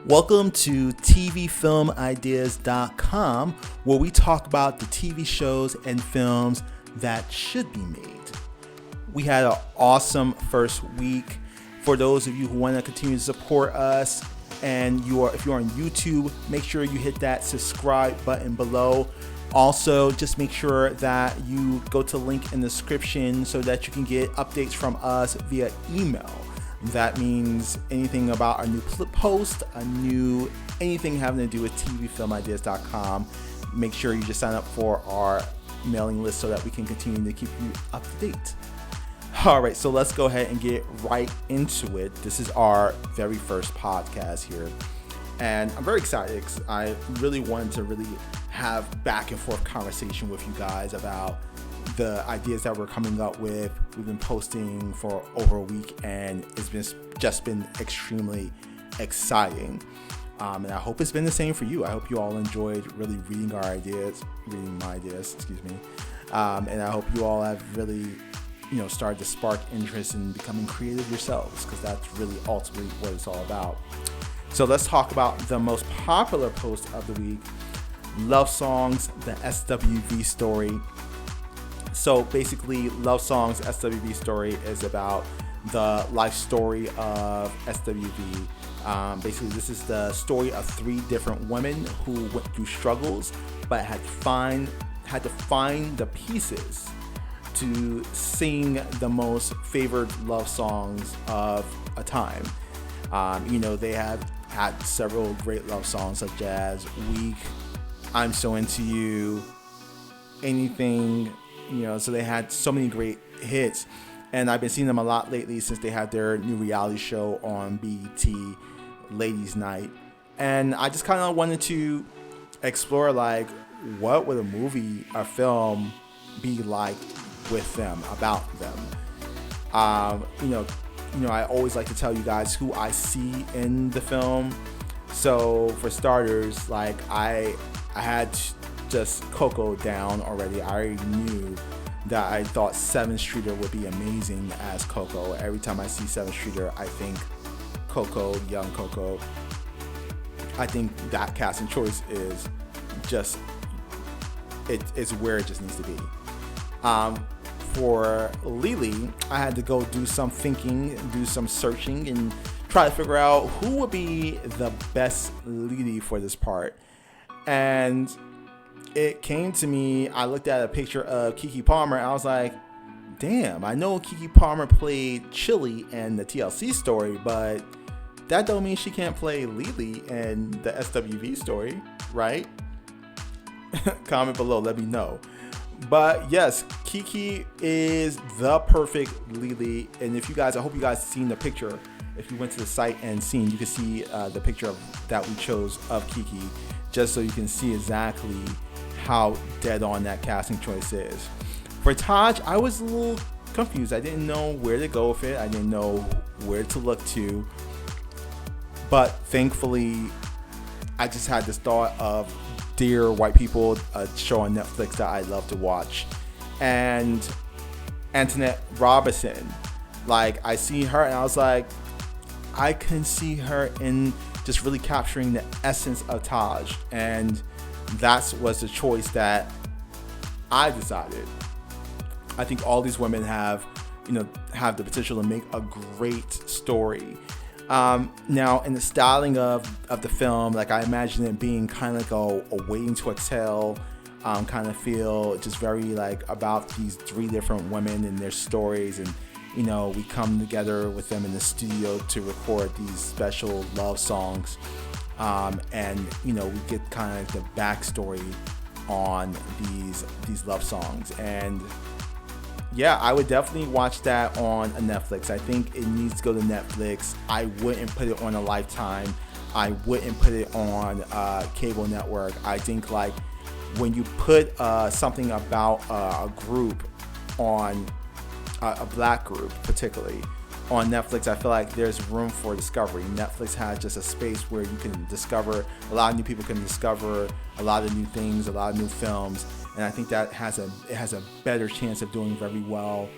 Welcome to tvfilmideas.com, where we talk about the TV shows and films that should be made. We had an awesome first week. For those of you who want to continue to support us, and if you're on YouTube, make sure you hit that subscribe button below. Also, just make sure that you go to the link in the description so that you can get updates from us via email. That means anything about our new post, anything having to do with tvfilmideas.com. Make sure you just sign up for our mailing list so that we can continue to keep you up to date. All right, so let's go ahead and get right into it. This is our very first podcast here, and I'm very excited because I really wanted to have back and forth conversation with you guys about the ideas that we're coming up with. We've been posting for over a week, and it's been extremely exciting. And I hope it's been the same for you. I hope you all enjoyed really reading my ideas, and I hope you all have really, started to spark interest in becoming creative yourselves, because that's really ultimately what it's all about. So let's talk about the most popular post of the week: Love Songs, the SWV Story. So basically, Love Songs, SWV Story is about the life story of SWV. Basically, this is the story of three different women who went through struggles, but had to find the pieces to sing the most favored love songs of a time. They have had several great love songs such as Weak, I'm So Into You, Anything. So they had so many great hits, and I've been seeing them a lot lately since they had their new reality show on BET, Ladies Night. And I just kind of wanted to explore, what would a movie or film be like with them, about them. I always like to tell you guys who I see in the film. So for starters, I had just Coco down already. I already knew that I thought 7th Streeter would be amazing as Coco. Every time I see 7th Streeter, I think Coco, young Coco. I think that casting choice is just, it's where it just needs to be. For Lily, I had to go do some thinking, do some searching, and try to figure out who would be the best Lily for this part. And it came to me, I looked at a picture of Keke Palmer, and I was like, damn, I know Keke Palmer played Chili in the TLC Story, but that don't mean she can't play Lily in the SWV Story, right? Comment below, let me know. But yes, Keke is the perfect Lily, and I hope you guys seen the picture. If you went to the site and seen, you can see the picture that we chose of Keke, just so you can see exactly how dead on that casting choice is. For Taj, I was a little confused. I didn't know where to go with it. I didn't know where to look to. But thankfully, I just had this thought of Dear White People, a show on Netflix that I love to watch. And Antoinette Robinson. I see her and I was like, I can see her in just really capturing the essence of Taj. And that was the choice that I decided. I think all these women have the potential to make a great story. Now, in the styling of the film, I imagine it being kind of a Waiting to Exhale kind of feel, just very about these three different women and their stories, and we come together with them in the studio to record these special love songs. And we get kind of the backstory on these love songs. And yeah, I would definitely watch that on a Netflix. I think it needs to go to Netflix. I wouldn't put it on a Lifetime. I wouldn't put it on a cable network. I think when you put something about a group on a black group particularly on Netflix, I feel like there's room for discovery. Netflix has just a space where you can discover, a lot of new people can discover a lot of new things, a lot of new films, and I think that it has a better chance of doing very well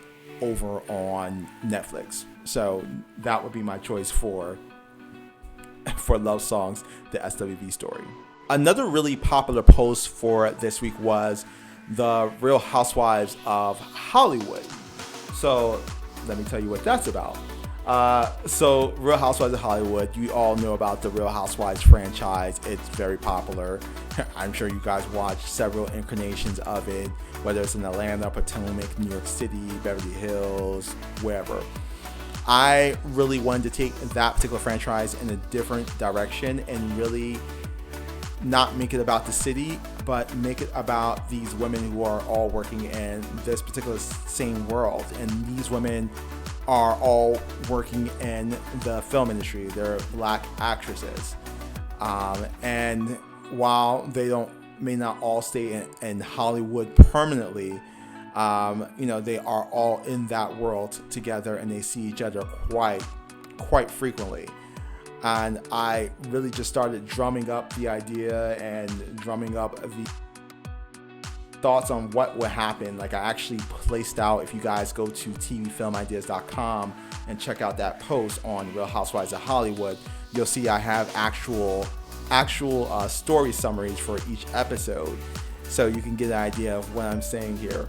over on Netflix. So that would be my choice for for love songs, the SWV Story. Another really popular post for this week was the Real Housewives of Hollywood. So let me tell you what that's about. So Real Housewives of Hollywood, you all know about the Real Housewives franchise. It's very popular. I'm sure you guys watched several incarnations of it, whether it's in Atlanta, Potomac, New York City, Beverly Hills, wherever. I really wanted to take that particular franchise in a different direction and really not make it about the city, but make it about these women who are all working in this particular same world. And these women are all working in the film industry. They're black actresses. And while they may not all stay in Hollywood permanently, they are all in that world together, and they see each other quite frequently. And I really just started drumming up the idea and drumming up the thoughts on what would happen. Like, I actually placed out, if you guys go to tvfilmideas.com and check out that post on Real Housewives of Hollywood, you'll see I have actual story summaries for each episode, so you can get an idea of what I'm saying here.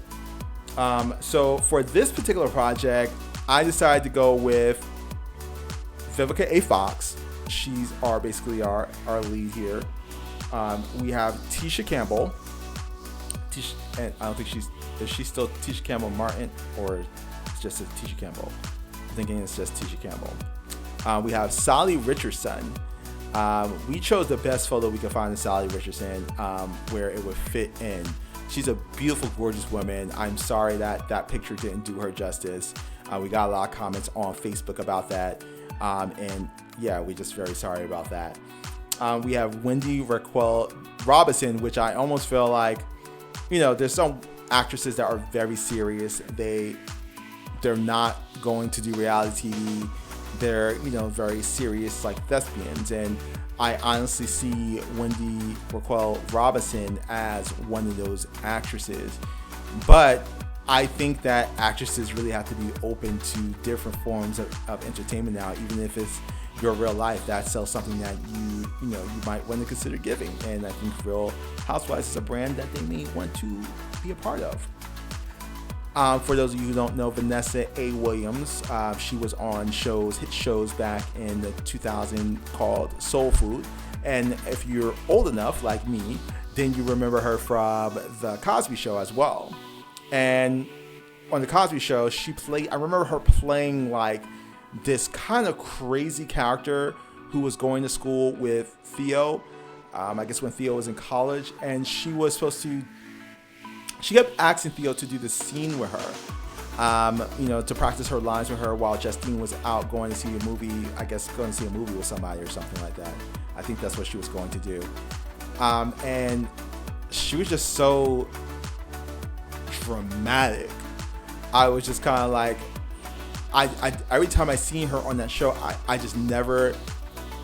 So for this particular project, I decided to go with Vivica A. Fox. She's basically our lead here. We have Tisha Campbell. And I don't think is she still Tisha Campbell Martin, or it's just a Tisha Campbell? I'm thinking it's just Tisha Campbell. We have Sally Richardson. We chose the best photo we could find of Sally Richardson, where it would fit in. She's a beautiful, gorgeous woman. I'm sorry that picture didn't do her justice. We got a lot of comments on Facebook about that. And yeah, we're just very sorry about that. We have Wendy Raquel Robinson, which I almost feel like, there's some actresses that are very serious. They're not going to do reality TV. They're, very serious, like thespians. And I honestly see Wendy Raquel Robinson as one of those actresses. But I think that actresses really have to be open to different forms of entertainment now, even if it's your real life. That's still something that you might want to consider giving. And I think Real Housewives is a brand that they may want to be a part of. For those of you who don't know, Vanessa A. Williams, she was on hit shows back in the 2000 called Soul Food. And if you're old enough, like me, then you remember her from The Cosby Show as well. And on The Cosby Show, I remember her playing like this kind of crazy character who was going to school with Theo, I guess when Theo was in college, and she kept asking Theo to do the scene with her, to practice her lines with her while Justine was out going to see a movie with somebody or something like that. I think that's what she was going to do. And she was just so dramatic. I was just kind of like, I every time I seen her on that show, I just never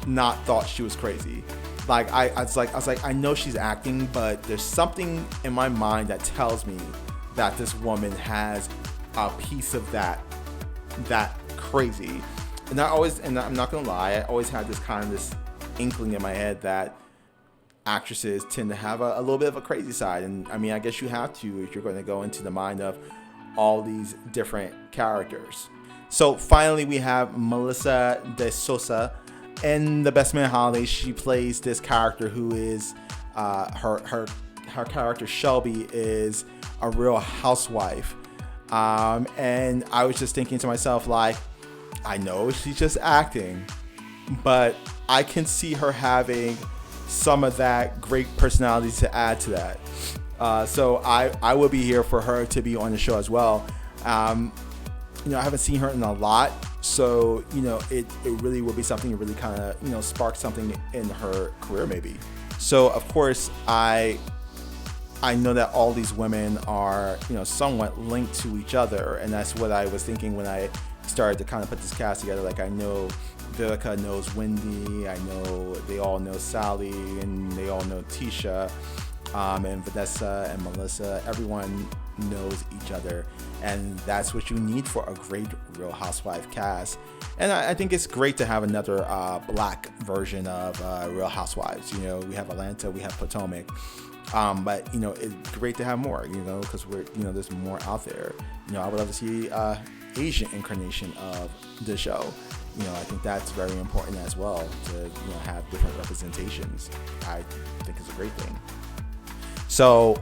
not thought she was crazy. Like I was like, I know she's acting, but there's something in my mind that tells me that this woman has a piece of that crazy. And I'm not gonna lie, I always had this inkling in my head that actresses tend to have a little bit of a crazy side. And I mean, I guess you have to if you're going to go into the mind of all these different characters. So finally, we have Melissa De Sosa in The Best Man Holiday. She plays this character who is her character Shelby is a real housewife. And I was just thinking to myself, like, I know she's just acting, but I can see her having some of that great personality to add to that. So I would be here for her to be on the show as well. I haven't seen her in a lot, so it really would be something that really kind of spark something in her career maybe. So of course I know that all these women are somewhat linked to each other, and that's what I was thinking when I started to kind of put this cast together. Like, I know Vivica knows Wendy, I know they all know Sally, and they all know Tisha, and Vanessa and Melissa. Everyone knows each other, and that's what you need for a great Real Housewife cast. And I think it's great to have another black version of Real Housewives. You know, we have Atlanta, we have Potomac, but you know, it's great to have more. You know, because we're, you know, there's more out there. You know, I would love to see Asian incarnation of the show. You know, I think that's very important as well, to, you know, have different representations. I think it's a great thing. So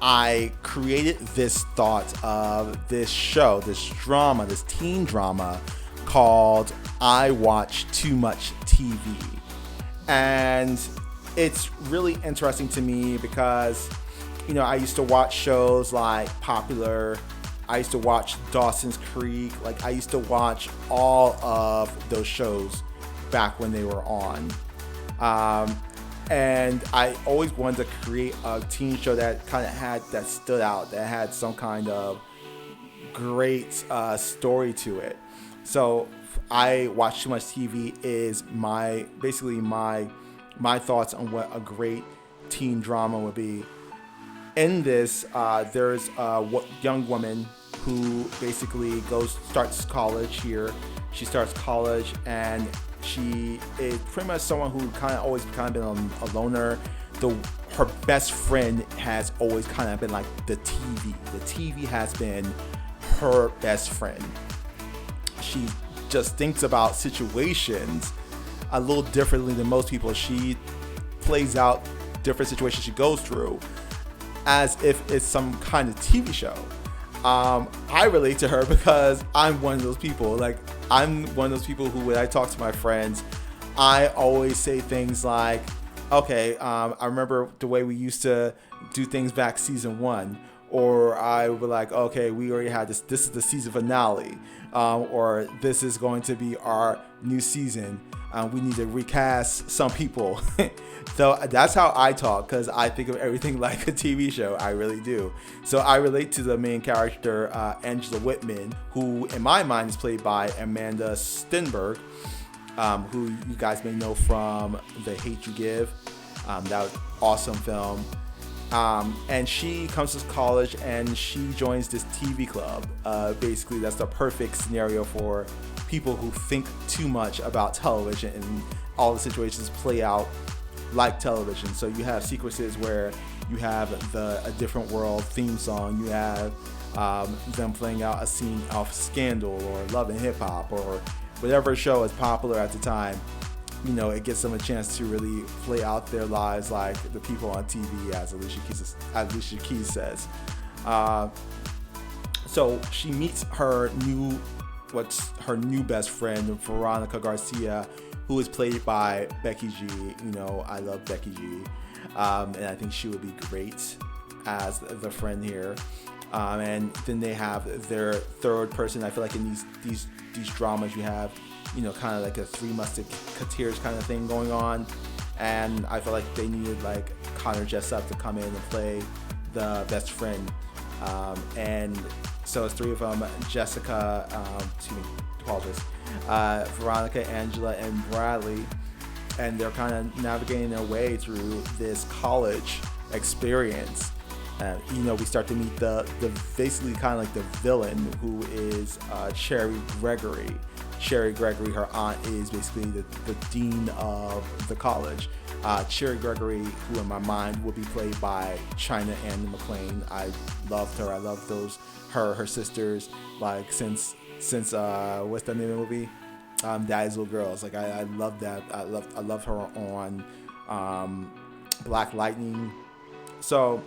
I created this thought of this show, this drama, this teen drama called I Watch Too Much TV. And it's really interesting to me because, you know, I used to watch shows like Popular. I used to watch Dawson's Creek. Like, I used to watch all of those shows back when they were on. And I always wanted to create a teen show that kind of that stood out, that had some kind of great story to it. So I Watch Too Much TV is basically my thoughts on what a great teen drama would be. In this, there's a young woman who basically starts college here. She starts college, and she is pretty much someone who always been a loner. Her best friend has always kind of been like the TV. The TV has been her best friend. She just thinks about situations a little differently than most people. She plays out different situations she goes through as if it's some kind of TV show. I relate to her because I'm one of those people. Like, I'm one of those people who, when I talk to my friends, I always say things like, okay, I remember the way we used to do things back season 1. Or I would like, okay, we already had this is the season finale. Or this is going to be our new season. We need to recast some people. So that's how I talk, because I think of everything like a TV show. I really do. So I relate to the main character, Angela Whitman, who in my mind is played by Amanda Stenberg, who you guys may know from The Hate You Give. That was an awesome film. And she comes to college and she joins this TV club. Basically, that's the perfect scenario for people who think too much about television, and all the situations play out like television. So you have sequences where you have a Different World theme song. You have them playing out a scene of Scandal or Love and Hip Hop or whatever show is popular at the time. You know, it gives them a chance to really play out their lives like the people on TV, as Alicia Keys says. So she meets her new best friend, Veronica Garcia, who is played by Becky G. You know, I love Becky G. And I think she would be great as the friend here. And then they have their third person. I feel like in these dramas you have, you know, kind of like a Three Musketeers kind of thing going on. And I feel like they needed like Connor Jessup to come in and play the best friend. And so it's three of them: Jessica, Veronica, Angela, and Bradley. And they're kind of navigating their way through this college experience. You know, we start to meet the basically kind of like the villain, who is Cherry Gregory. Cherry Gregory, her aunt, is basically the dean of the college. Cherry Gregory, who in my mind will be played by China Ann McClain. I loved her. I loved her sisters, like since what's the name of the movie? Daddy's Little Girls. Like I love that. I love her on Black Lightning. So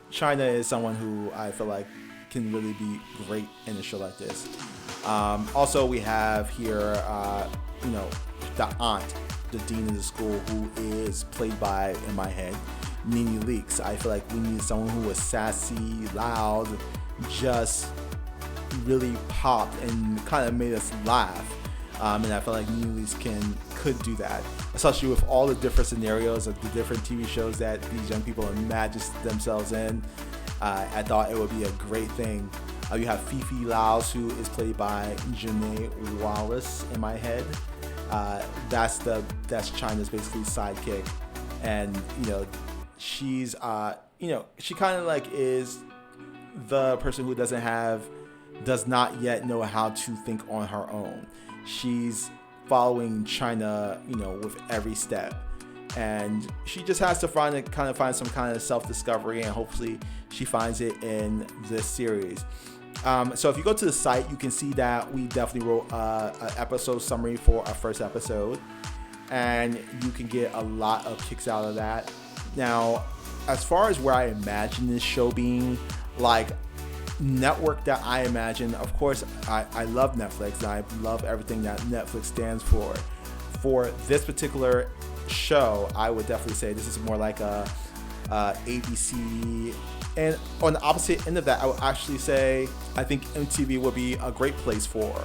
China is someone who I feel like can really be great in a show like this. Also, we have here, you know, the aunt, the dean of the school, who is played by, in my head, Nene Leakes. I feel like we need someone who was sassy, loud, just really popped and kind of made us laugh. And I feel like Nene Leakes could do that, especially with all the different scenarios of the different TV shows that these young people imagine themselves in. I thought it would be a great thing. You have Fifi Laos, who is played by Janae Wallace in my head. That's China's basically sidekick, and you know she's you know, she kind of like is the person who does not yet know how to think on her own. She's following China, with every step. And she just has to find some kind of self-discovery, and hopefully she finds it in this series. So if you go to the site, you can see that we definitely wrote an episode summary for our first episode, and you can get a lot of kicks out of that. Now, as far as where I imagine this show being, like network that I imagine, of course, I love Netflix, and I love everything that Netflix stands for. For this particular show, I would definitely say this is more like a ABC. And on the opposite end of that, I would actually say I think MTV would be a great place for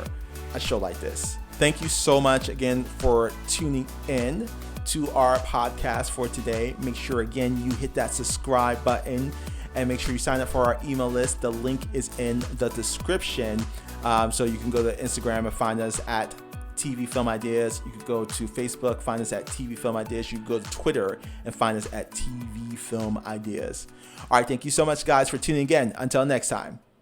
a show like this. Thank you so much again for tuning in to our podcast for today. Make sure again you hit that subscribe button, and make sure you sign up for our email list. The link is in the description. So you can go to Instagram and find us at TV Film Ideas. You can go to Facebook, find us at TV Film Ideas. You can go to Twitter and find us at TV Film Ideas. All right, thank you so much, guys, for tuning in. Until next time.